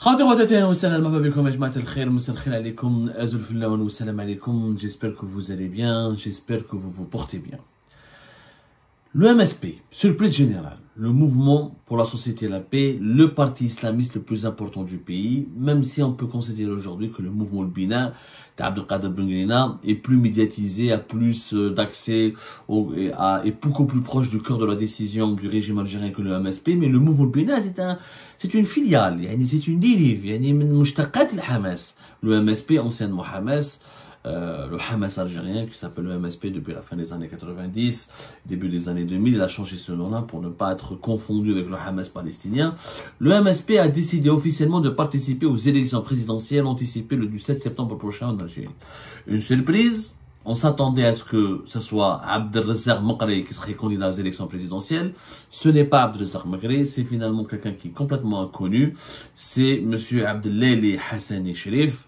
J'espère que vous allez bien, j'espère que vous vous portez bien. Le MSP, surprise générale, le mouvement pour la société et la paix, le parti islamiste le plus important du pays, même si on peut considérer aujourd'hui que le mouvement le Bina d'Abdelkader Bengrina est plus médiatisé, a plus d'accès est beaucoup plus proche du cœur de la décision du régime algérien que le MSP, mais le mouvement le Bina c'est une filiale, c'est une dérive, le MSP, anciennement Hamas, le Hamas algérien qui s'appelle le MSP depuis la fin des années 90, début des années 2000, il a changé ce nom-là pour ne pas être confondu avec le Hamas palestinien. Le MSP a décidé officiellement de participer aux élections présidentielles anticipées le 17 septembre prochain en Algérie. Une surprise, on s'attendait à ce que ce soit Abdelrazak Maqri qui serait candidat aux élections présidentielles. Ce n'est pas Abdelrazak Maqri, c'est finalement quelqu'un qui est complètement inconnu. C'est monsieur Abdelali Hassani Cherif,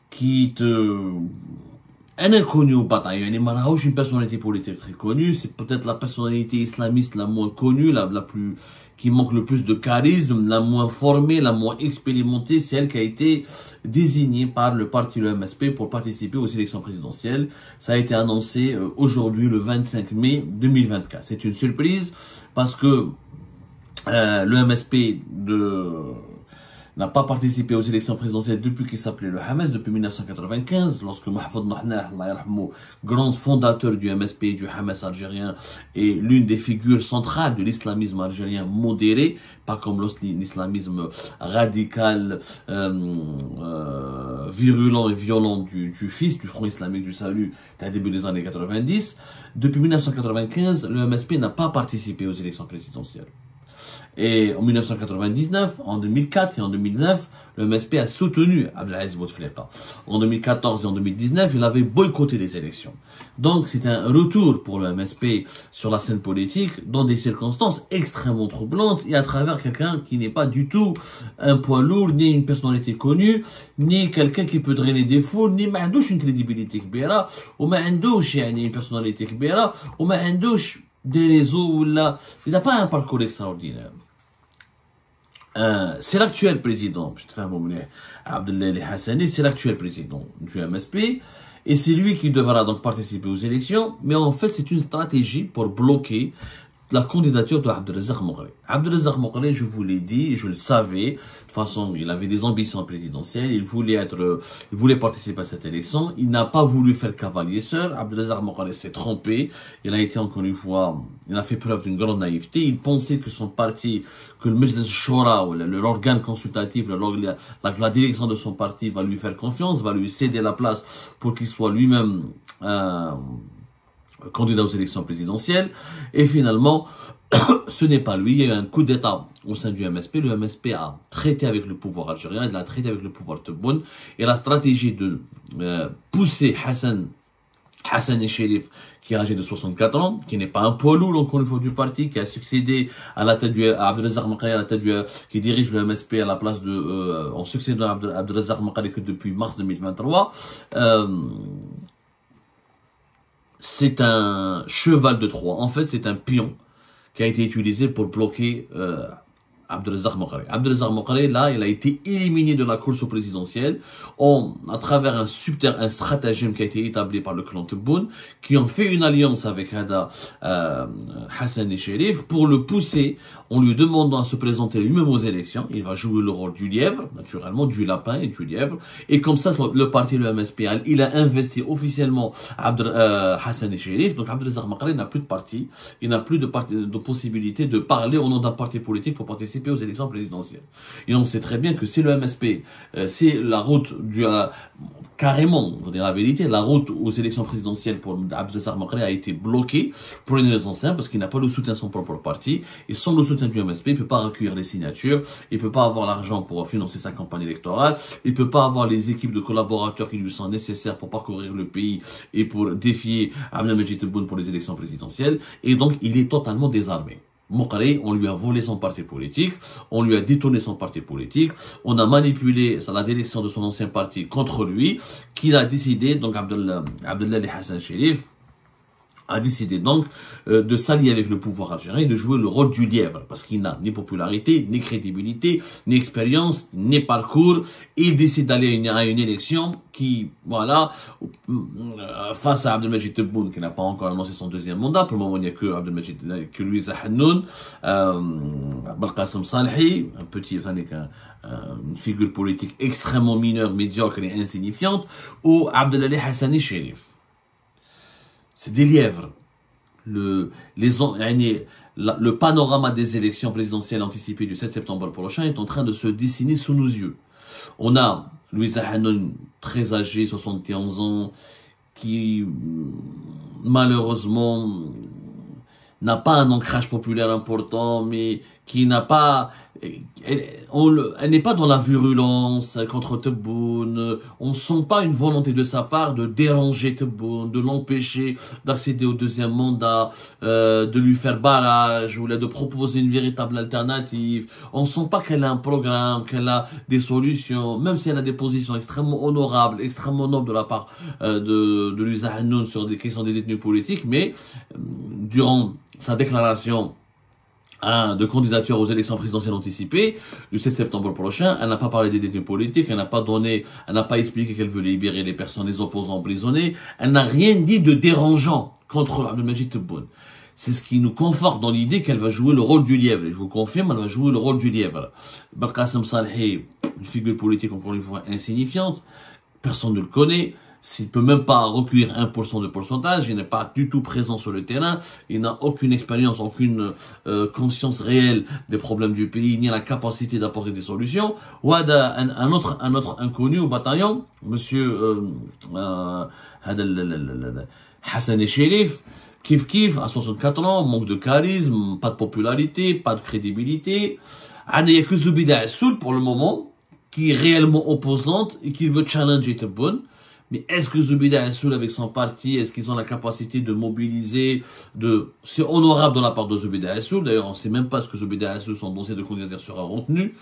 qui est un inconnu au bataillon. Il est une personnalité politique très connue. C'est peut-être la personnalité islamiste la moins connue, qui manque le plus de charisme, la moins formée, la moins expérimentée. C'est elle qui a été désignée par le parti, le MSP, pour participer aux élections présidentielles. Ça a été annoncé aujourd'hui, le 25 mai 2024. C'est une surprise parce que le MSP n'a pas participé aux élections présidentielles depuis qu'il s'appelait le Hamas, depuis 1995, lorsque Mahfoud Mahnah, grand fondateur du MSP et du Hamas algérien, est l'une des figures centrales de l'islamisme algérien modéré, pas comme l'islamisme radical, virulent et violent du FIS, du Front islamique du salut, au début des années 90. Depuis 1995, le MSP n'a pas participé aux élections présidentielles. Et en 1999, en 2004 et en 2009, le MSP a soutenu Abdelaziz Bouteflika. En 2014 et en 2019, il avait boycotté les élections. Donc c'est un retour pour le MSP sur la scène politique dans des circonstances extrêmement troublantes et à travers quelqu'un qui n'est pas du tout un poids lourd, ni une personnalité connue, ni quelqu'un qui peut drainer des foules, ni une crédibilité kbira, ou une personnalité kbira, ou des réseaux là, il n'a pas un parcours extraordinaire. C'est l'actuel président, Abdelali Hassani, c'est l'actuel président du MSP, et c'est lui qui devra donc participer aux élections, mais en fait c'est une stratégie pour bloquer la candidature de Abdelrazak Maqri. Abdelrazak Maqri, je vous l'ai dit, je le savais. De toute façon, il avait des ambitions présidentielles. Il voulait participer à cette élection. Il n'a pas voulu faire cavalier seul. Abdelrazak Maqri s'est trompé. Il a été encore une fois, il a fait preuve d'une grande naïveté. Il pensait que son parti, que le Majlis Shura, l'organe consultatif, la direction de son parti va lui faire confiance, va lui céder la place pour qu'il soit lui-même candidat aux élections présidentielles, et finalement, ce n'est pas lui. Il y a eu un coup d'État au sein du MSP. Le MSP a traité avec le pouvoir algérien, il a traité avec le pouvoir Tebboune, et la stratégie de pousser Hassani Cherif, qui est âgé de 64 ans, qui n'est pas un poids lourd encore une fois du parti, qui a succédé à la tête à Abdelrazak Maqri, à la tête qui dirige le MSP à la place en succédant à Abdelrazak Maqri que depuis mars 2023. C'est un cheval de Troie. En fait, c'est un pion qui a été utilisé pour bloquer Abdelrazak Maqri. Abdelrazak Maqri, là, il a été éliminé de la course présidentielle à travers un stratagème qui a été établi par le clan Tebboune, qui ont fait une alliance avec Hassani Cherif pour le pousser en lui demandant à se présenter lui-même aux élections. Il va jouer le rôle du lièvre, naturellement, du lapin et du lièvre. Et comme ça, le parti, le MSP, il a investi officiellement Hassani Cherif. Donc Abdelrazak Maqri n'a plus de parti. Il n'a plus de possibilité de parler au nom d'un parti politique pour participer aux élections présidentielles. Et on sait très bien que si le MSP, c'est la route carrément, pour dire la vérité, la route aux élections présidentielles pour Abdelrazak Maqri a été bloquée pour une raison simple, parce qu'il n'a pas le soutien de son propre parti, et sans le soutien du MSP, il ne peut pas recueillir les signatures, il ne peut pas avoir l'argent pour financer sa campagne électorale, il ne peut pas avoir les équipes de collaborateurs qui lui sont nécessaires pour parcourir le pays et pour défier Abdelmajid Tebboune pour les élections présidentielles, et donc il est totalement désarmé. Maqri, on lui a volé son parti politique, on lui a détourné son parti politique, on a manipulé la direction de son ancien parti contre lui, qu'il a décidé, donc Abdelali Hassani Cherif, a décidé donc de s'allier avec le pouvoir algérien et de jouer le rôle du lièvre, parce qu'il n'a ni popularité, ni crédibilité, ni expérience, ni parcours. Il décide d'aller à une élection qui, voilà, face à Abdelmajid Tebboune, qui n'a pas encore annoncé son deuxième mandat. Pour le moment, il n'y a que Abdelmajid, que Louisa Hannoun, Belkacem Salhi, un petit, une figure politique extrêmement mineure, médiocre et insignifiante, ou Abdelali Hassani Chérif. C'est des lièvres. Le panorama des élections présidentielles anticipées du 7 septembre prochain est en train de se dessiner sous nos yeux. On a Louisa Hannoun, très âgée, 71 ans, qui malheureusement n'a pas un ancrage populaire important, mais qui n'a pas... Elle n'est pas dans la virulence contre Tebboune. On ne sent pas une volonté de sa part de déranger Tebboune, de l'empêcher d'accéder au deuxième mandat, de lui faire barrage ou de proposer une véritable alternative. On ne sent pas qu'elle a un programme, qu'elle a des solutions, même si elle a des positions extrêmement honorables, extrêmement nobles de la part de Louisa Hannoun sur des questions des détenus politiques, mais durant sa déclaration de candidature aux élections présidentielles anticipées du 7 septembre prochain, elle n'a pas parlé des détenus politiques, elle n'a pas expliqué qu'elle veut libérer les personnes, les opposants emprisonnés, elle n'a rien dit de dérangeant contre Abdelmajid Tebboune. C'est ce qui nous conforte dans l'idée qu'elle va jouer le rôle du lièvre. Et je vous confirme, elle va jouer le rôle du lièvre. Belkacem Salhi, une figure politique encore une fois insignifiante, personne ne le connaît. S'il ne peut même pas recueillir 1% de pourcentage, il n'est pas du tout présent sur le terrain, il n'a aucune expérience, aucune conscience réelle des problèmes du pays, ni la capacité d'apporter des solutions. Ou un autre inconnu au bataillon, monsieur Hassan Chérif, Kif, à 64 ans, manque de charisme, pas de popularité, pas de crédibilité. Il n'y a que Zoubida Assoul pour le moment, qui est réellement opposante et qui veut challenger Tebboune. Mais est-ce que Zoubida Assoul avec son parti, est-ce qu'ils ont la capacité de mobiliser, c'est honorable de la part de Zoubida Assoul. D'ailleurs, on ne sait même pas ce que Zoubida Assoul, son dossier de candidature sera retenu.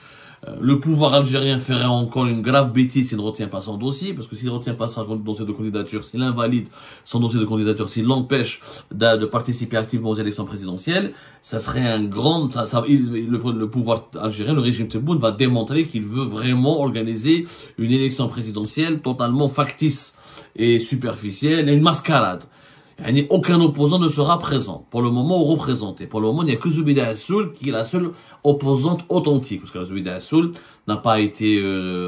Le pouvoir algérien ferait encore une grave bêtise s'il ne retient pas son dossier, parce que s'il ne retient pas son dossier de candidature, s'il invalide son dossier de candidature, s'il l'empêche de participer activement aux élections présidentielles, ça serait un grand... le pouvoir algérien, le régime Tebboune, va démontrer qu'il veut vraiment organiser une élection présidentielle totalement factice et superficielle, et une mascarade. Aucun opposant ne sera présent, pour le moment, ou représenté. Pour le moment, il n'y a que Zoubida Assoul qui est la seule opposante authentique. Parce que Zoubida Assoul n'a pas été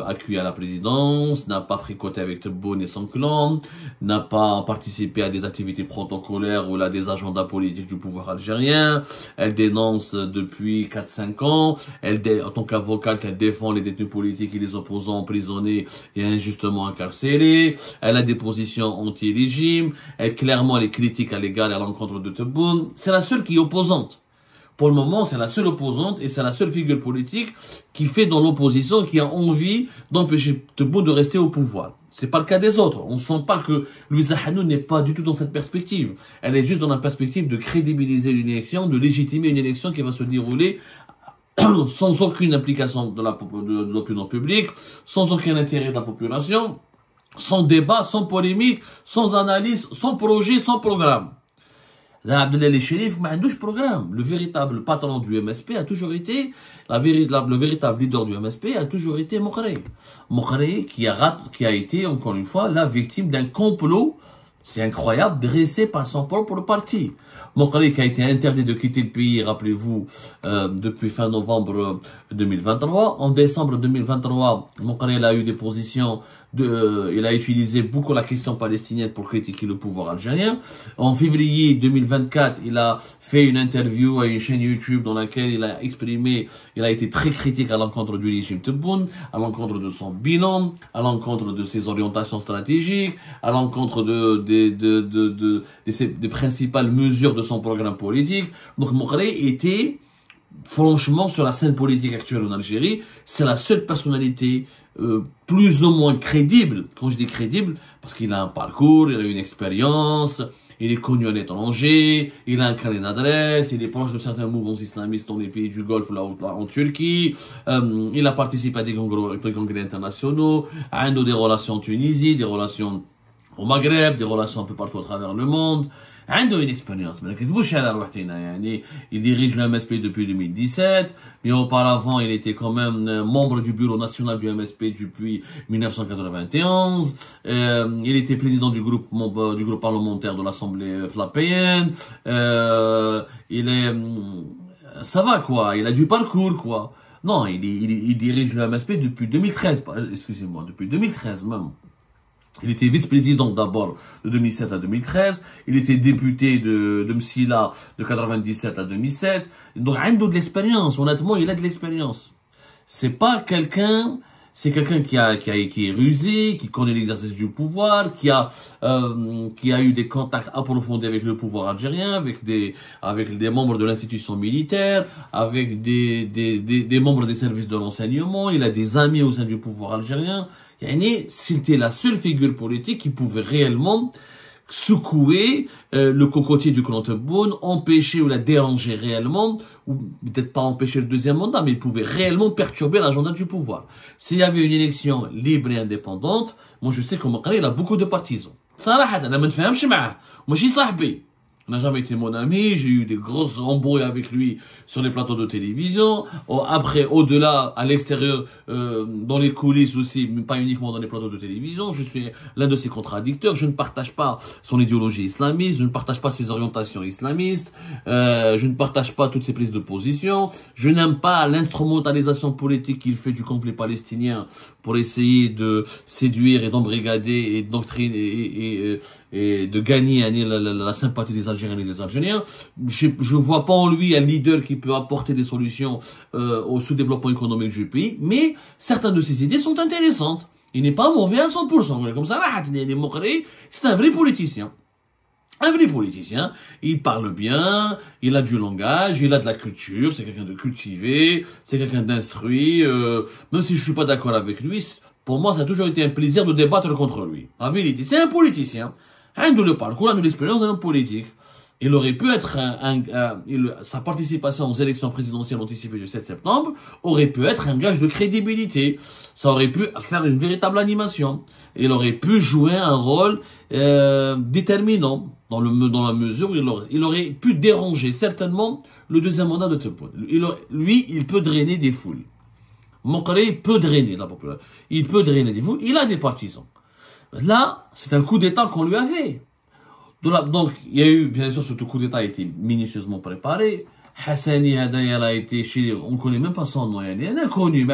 accueilli à la présidence, n'a pas fricoté avec Tebboune et son clan, n'a pas participé à des activités protocolaires ou à des agendas politiques du pouvoir algérien. Elle dénonce depuis 4-5 ans. En tant qu'avocate, elle défend les détenus politiques et les opposants emprisonnés et injustement incarcérés. Elle a des positions anti-régime. Clairement, elle est critique à l'égard et à l'encontre de Tebboune. C'est la seule qui est opposante. Pour le moment, c'est la seule opposante et c'est la seule figure politique qui fait dans l'opposition, qui a envie d'empêcher Tebboune de rester au pouvoir. C'est pas le cas des autres. On sent pas que Louisa Hannoun n'est pas du tout dans cette perspective. Elle est juste dans la perspective de crédibiliser une élection, de légitimer une élection qui va se dérouler sans aucune implication de l'opinion publique, sans aucun intérêt de la population, sans débat, sans polémique, sans analyse, sans projet, sans programme. Là, Abdelali Chérif, mais un programme. Le véritable patron du MSP a toujours été, le véritable leader du MSP a toujours été Mokhrey. Mokhrey qui a été, encore une fois, la victime d'un complot, c'est incroyable, dressé par son propre parti. Mokhrey qui a été interdit de quitter le pays, rappelez-vous, depuis fin novembre 2023. En décembre 2023, Mokhrey a eu des positions il a utilisé beaucoup la question palestinienne pour critiquer le pouvoir algérien. En février 2024, il a fait une interview à une chaîne YouTube dans laquelle il a été très critique à l'encontre du régime Tebboune, à l'encontre de son bilan, à l'encontre de ses orientations stratégiques, à l'encontre des principales mesures de son programme politique. Donc Mokhrey était, franchement, sur la scène politique actuelle en Algérie, c'est la seule personnalité plus ou moins crédible. Quand je dis crédible, parce qu'il a un parcours, il a une expérience, il est connu à l'étranger, il a un carnet d'adresse, il est proche de certains mouvements islamistes dans les pays du Golfe, là en Turquie, il a participé à des congrès internationaux, a des relations en Tunisie, des relations au Maghreb, des relations un peu partout à travers le monde. عنده une expérience. ما نكذبوش على روحنا يعني. Il dirige le MSP depuis 2017, mais auparavant il était quand même membre du bureau national du MSP depuis 1991. Il était président du groupe parlementaire de l'Assemblée flappéenne. Il est, ça va quoi, il a du parcours quoi. Non, il dirige le MSP depuis 2013, excusez-moi, depuis 2013 même. Il était vice-président d'abord de 2007 à 2013. Il était député de Msila de 97 à 2007. Donc, il a de l'expérience. Honnêtement, il a de l'expérience. C'est pas quelqu'un, c'est quelqu'un qui est rusé, qui connaît l'exercice du pouvoir, qui a eu des contacts approfondis avec le pouvoir algérien, avec des membres de l'institution militaire, avec des membres des services de renseignement. Il a des amis au sein du pouvoir algérien. C'était la seule figure politique qui pouvait réellement secouer le cocotier du clan Tebboune, empêcher ou la déranger réellement, ou peut-être pas empêcher le deuxième mandat, mais il pouvait réellement perturber l'agenda du pouvoir. S'il y avait une élection libre et indépendante, moi je sais qu'au Maqri, il a beaucoup de partisans. صراحة أنا ما نتفاهمش معاه وماشي صاحبي. On n'a jamais été mon ami, j'ai eu des grosses embrouilles avec lui sur les plateaux de télévision. Après, au-delà, à l'extérieur, dans les coulisses aussi, mais pas uniquement dans les plateaux de télévision. Je suis l'un de ses contradicteurs. Je ne partage pas son idéologie islamiste, je ne partage pas ses orientations islamistes, je ne partage pas toutes ses prises de position. Je n'aime pas l'instrumentalisation politique qu'il fait du conflit palestinien pour essayer de séduire et d'embrigader et doctriner et de gagner la sympathie des Algériens et des Algériens. Je vois pas en lui un leader qui peut apporter des solutions au sous-développement économique du pays, mais certaines de ses idées sont intéressantes. Il n'est pas mauvais à 100%. Comme ça, c'est un vrai politicien. Un vrai politicien, il parle bien, il a du langage, il a de la culture, c'est quelqu'un de cultivé, c'est quelqu'un d'instruit, même si je suis pas d'accord avec lui, pour moi ça a toujours été un plaisir de débattre contre lui. En vérité, c'est un politicien, de le parcours, de l'expérience d'un politique. Il aurait pu être sa participation aux élections présidentielles anticipées du 7 septembre aurait pu être un gage de crédibilité. Ça aurait pu faire une véritable animation. Il aurait pu jouer un rôle déterminant dans la mesure où il aurait pu déranger certainement le deuxième mandat de Tebboune. Lui, il peut drainer des foules. Mokri peut drainer la population. Il peut drainer des foules. Il a des partisans. Là, c'est un coup d'État qu'on lui a fait. Donc, il y a eu, bien sûr, ce coup d'État a été minutieusement préparé. Hassani Hadaya a été chez, on connaît même pas son nom, il est inconnu,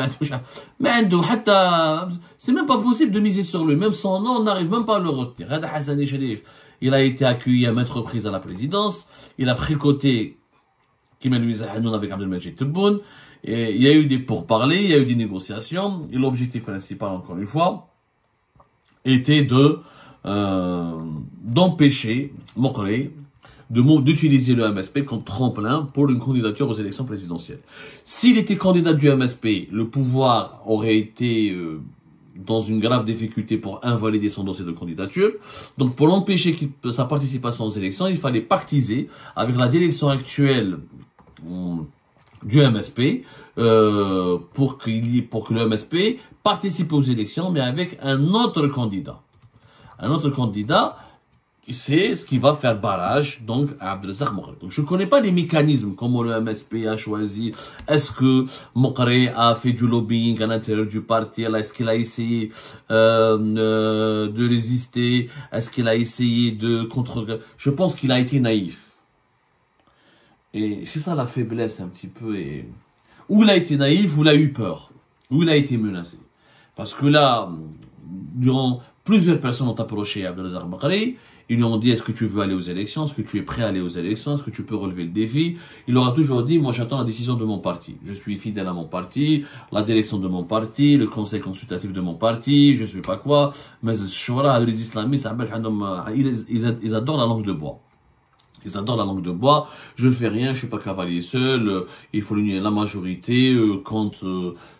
c'est même pas possible de miser sur lui, même son nom, on n'arrive même pas à le retenir. Hassani Sharif, il a été accueilli à maintes reprises à la présidence, il a fricoté Kimel Louisa Hanoun avec Abdelmajid Tebboune, il y a eu des pourparlers, il y a eu des négociations, et l'objectif principal, encore une fois, était d'empêcher Mokri d'utiliser le MSP comme tremplin pour une candidature aux élections présidentielles. S'il était candidat du MSP, le pouvoir aurait été dans une grave difficulté pour invalider son dossier de candidature. Donc pour empêcher sa participation aux élections, il fallait pactiser avec la direction actuelle du MSP pour que le MSP participe aux élections, mais avec un autre candidat. Un autre candidat, c'est ce qui va faire barrage, donc, à Abdelrazak Mokri. Donc, je ne connais pas les mécanismes, comment le MSP a choisi. Est-ce que Mokri a fait du lobbying à l'intérieur du parti? Est-ce qu'il a essayé de résister? Est-ce qu'il a essayé de contre... Je pense qu'il a été naïf. Et c'est ça la faiblesse un petit peu. Ou il a été naïf, ou il a eu peur. Ou il a été menacé. Parce que là, durant... Plusieurs personnes ont approché Abdelrazak Mokri. Ils lui ont dit, est-ce que tu veux aller aux élections? Est-ce que tu es prêt à aller aux élections? Est-ce que tu peux relever le défi? Il aura toujours dit, moi j'attends la décision de mon parti. Je suis fidèle à mon parti, la direction de mon parti, le conseil consultatif de mon parti, je sais pas quoi. Mais les islamistes, ils adorent la langue de bois. Ils adorent la langue de bois. Je ne fais rien, je suis pas cavalier seul. Il faut l'unir la majorité. Quand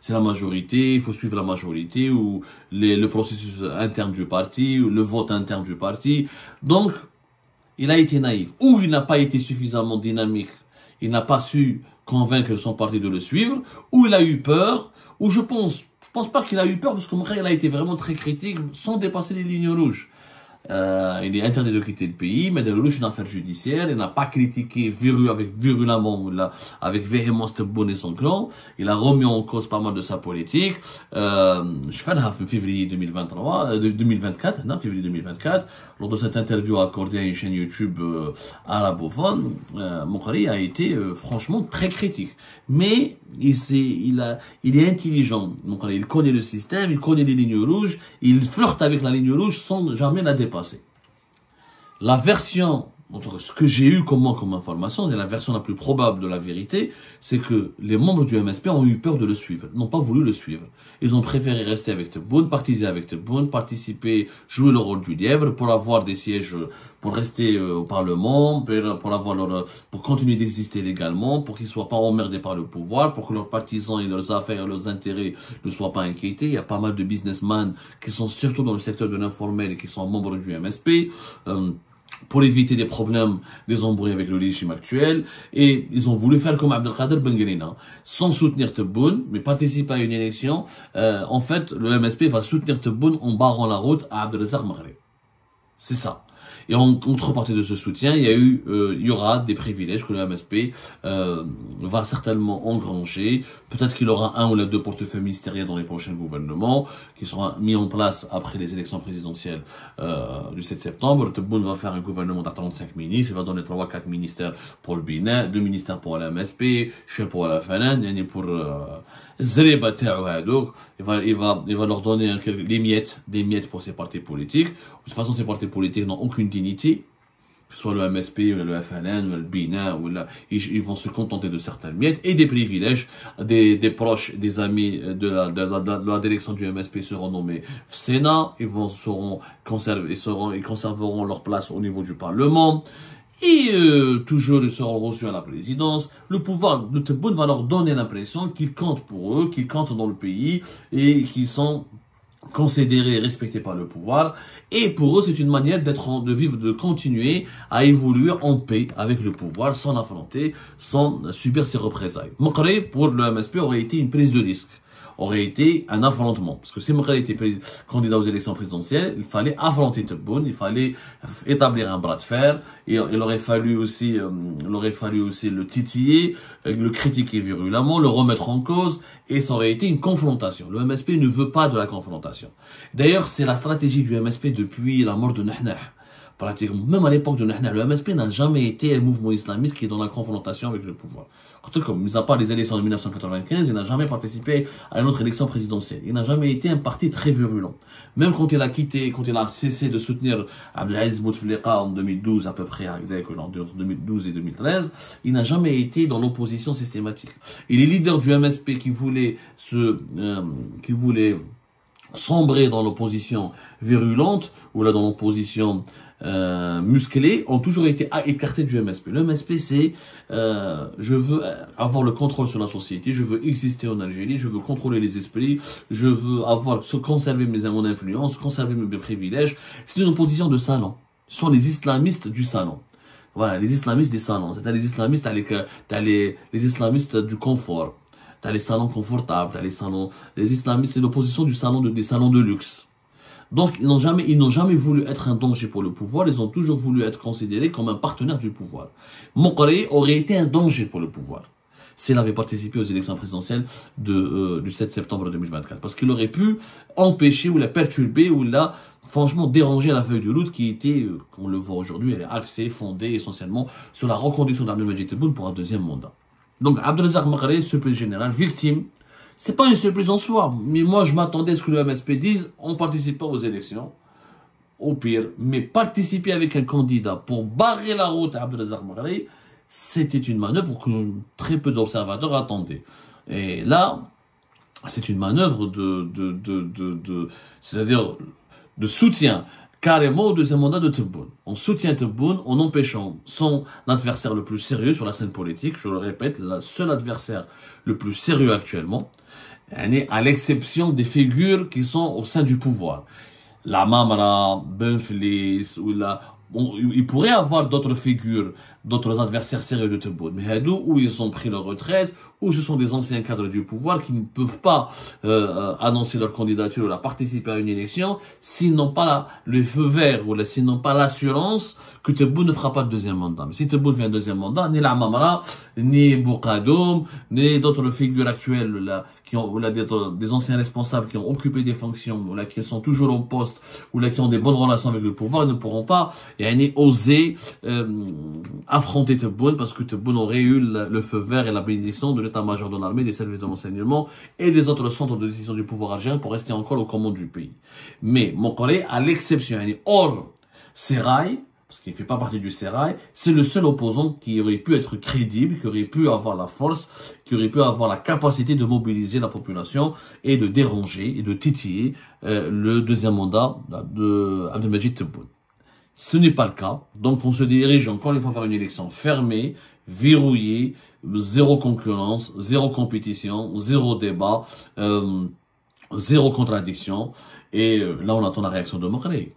c'est la majorité, il faut suivre la majorité ou le processus interne du parti, ou le vote interne du parti. Donc, il a été naïf. Ou il n'a pas été suffisamment dynamique. Il n'a pas su convaincre son parti de le suivre. Ou il a eu peur. Ou je pense pas qu'il a eu peur parce que Mokri, il a été vraiment très critique sans dépasser les lignes rouges. il est interdit de quitter le pays, mais il a une affaire judiciaire, il n'a pas critiqué virulemment, avec véhémence Tebboune et son clan, il a remis en cause pas mal de sa politique. Je fais en février 2024, non, février 2024, lors de cette interview accordée à une chaîne YouTube arabophone, Moukari a été franchement très critique. Mais il est intelligent, donc il connaît le système, il connaît les lignes rouges, il flirte avec la ligne rouge sans jamais la dépasser. La version, ce que j'ai eu comme information, c'est la version la plus probable de la vérité, c'est que les membres du MSP ont eu peur de le suivre, n'ont pas voulu le suivre. Ils ont préféré rester avec Tebboune, partiser avec Tebboune, participer, jouer le rôle du lièvre pour avoir des sièges, pour rester au Parlement, pour continuer d'exister légalement, pour qu'ils ne soient pas emmerdés par le pouvoir, pour que leurs partisans et leurs affaires et leurs intérêts ne soient pas inquiétés. Il y a pas mal de businessmen qui sont surtout dans le secteur de l'informel et qui sont membres du MSP. Pour éviter des problèmes, des embrouilles avec le régime actuel, et ils ont voulu faire comme Abdelkader Benguelina, sans soutenir Tebboune, mais participer à une élection. En fait, le MSP va soutenir Tebboune en barrant la route à Abdelrazak Maghreb. C'est ça. Et en contrepartie de ce soutien, il y aura des privilèges que le MSP va certainement engranger. Peut-être qu'il aura un ou deux portefeuilles ministériels dans les prochains gouvernements qui seront mis en place après les élections présidentielles du 7 septembre. Tebboune va faire un gouvernement de 35 ministres. Il va donner 3 ou 4 ministères pour le Bénin, 2 ministères pour le MSP, chef pour la FNN, pour il va leur donner des miettes pour ces partis politiques. De toute façon, ces partis politiques n'ont aucune dignité, que ce soit le MSP, ou le FNN, ou le Bénin, ils vont se contenter de certaines miettes et des privilèges. Des proches, des amis de la direction du MSP seront nommés Sénat, ils conserveront leur place au niveau du Parlement. Et toujours ils seront reçus à la présidence. Le pouvoir de Tebboune va leur donner l'impression qu'ils comptent pour eux, qu'ils comptent dans le pays et qu'ils sont considérés et respectés par le pouvoir. Et pour eux, c'est une manière de vivre, de continuer à évoluer en paix avec le pouvoir, sans l'affronter, sans subir ses représailles. Moukari, pour le MSP, aurait été une prise de risque, aurait été un affrontement. Parce que si Moukari était candidat aux élections présidentielles, il fallait affronter Tebboune, il fallait établir un bras de fer, et il aurait fallu aussi le titiller, le critiquer virulemment, le remettre en cause, et ça aurait été une confrontation. Le MSP ne veut pas de la confrontation. D'ailleurs, c'est la stratégie du MSP depuis la mort de Nahnah. Pratiquement, même à l'époque de Nahnah, le MSP n'a jamais été un mouvement islamiste qui est dans la confrontation avec le pouvoir. Comme, mis à part les élections de 1995, il n'a jamais participé à une autre élection présidentielle. Il n'a jamais été un parti très virulent. Même quand il a cessé de soutenir Abdelaziz Bouteflika en 2012, à peu près, entre 2012 et 2013, il n'a jamais été dans l'opposition systématique. Et les leaders du MSP qui voulaient sombrer dans l'opposition virulente, ou là dans l'opposition musclés ont toujours été écartés du MSP. Le MSP, c'est je veux avoir le contrôle sur la société, je veux exister en Algérie, je veux contrôler les esprits, je veux conserver mon influence, conserver mes privilèges. C'est une opposition de salon. Ce sont les islamistes du salon. Voilà, les islamistes des salons. C'est-à-dire les islamistes, les islamistes du confort. T'as les salons confortables, t'as les salons. Les islamistes, c'est l'opposition des salons de luxe. Donc, ils n'ont jamais voulu être un danger pour le pouvoir, ils ont toujours voulu être considérés comme un partenaire du pouvoir. Moukari aurait été un danger pour le pouvoir s'il avait participé aux élections présidentielles du 7 septembre 2024. Parce qu'il aurait pu empêcher ou la perturber ou la, franchement, déranger la feuille de route qui était, on le voit aujourd'hui, elle est axée, fondée essentiellement sur la reconduction d'Abdelmadjid Tebboune pour un deuxième mandat. Donc, Abdelrazak Maghreb, surprise générale, victime. C'est pas une surprise en soi, mais moi je m'attendais à ce que le MSP dise on participe pas aux élections, au pire, mais participer avec un candidat pour barrer la route à Abdelrazak Maghreb, c'était une manœuvre que très peu d'observateurs attendaient. Et là, c'est une manœuvre c'est-à-dire de soutien carrément au deuxième mandat de Tebboune. On soutient Tebboune en empêchant son adversaire le plus sérieux sur la scène politique, je le répète, le seul adversaire le plus sérieux actuellement, à l'exception des figures qui sont au sein du pouvoir. La Mamra, Benflis, il pourrait y avoir d'autres figures d'autres adversaires sérieux de Tebboune. Mais Hadou, où ils ont pris leur retraite, où ce sont des anciens cadres du pouvoir qui ne peuvent pas annoncer leur candidature ou la participer à une élection s'ils n'ont pas le feu vert ou s'ils n'ont pas l'assurance que Tebboune ne fera pas de deuxième mandat. Mais si Tebboune fait un deuxième mandat, ni l'Amamara, ni Boukadoum, ni d'autres figures actuelles là, qui ont, là, des anciens responsables qui ont occupé des fonctions, ou là, qui sont toujours au poste, ou là, qui ont des bonnes relations avec le pouvoir, ils ne pourront pas oser affronter Tebboune parce que Tebboune aurait eu le feu vert et la bénédiction de l'état-major de l'armée, des services de renseignement et des autres centres de décision du pouvoir algérien pour rester encore aux commandes du pays. Mais Mokhoré, à l'exception, hors Serail, parce qu'il ne fait pas partie du Serail, c'est le seul opposant qui aurait pu être crédible, qui aurait pu avoir la force, qui aurait pu avoir la capacité de mobiliser la population et de déranger et de titiller le deuxième mandat de Abdelmajid Tebboune. Ce n'est pas le cas, donc on se dirige encore une fois vers une élection fermée, verrouillée, zéro concurrence, zéro compétition, zéro débat, zéro contradiction, et là on attend la réaction de Mokhoré.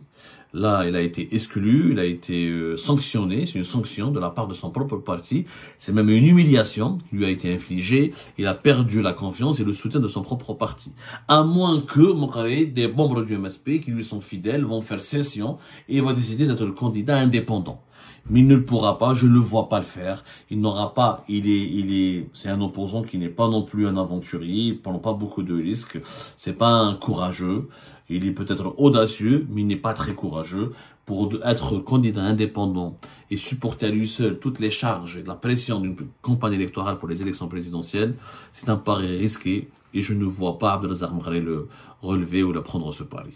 Là, il a été exclu, il a été sanctionné, c'est une sanction de la part de son propre parti, c'est même une humiliation qui lui a été infligée, il a perdu la confiance et le soutien de son propre parti. À moins que Mokhoré, des membres du MSP qui lui sont fidèles, vont faire cession et il va décider d'être le candidat indépendant. Mais il ne le pourra pas, je ne le vois pas le faire. Il n'aura pas, c'est un opposant qui n'est pas non plus un aventurier, il prend pas beaucoup de risques, c'est pas un courageux. Il est peut-être audacieux, mais il n'est pas très courageux. Pour être candidat indépendant et supporter à lui seul toutes les charges et la pression d'une campagne électorale pour les élections présidentielles, c'est un pari risqué et je ne vois pas Abdelrazak Mokhoré le relever ou le prendre ce pari.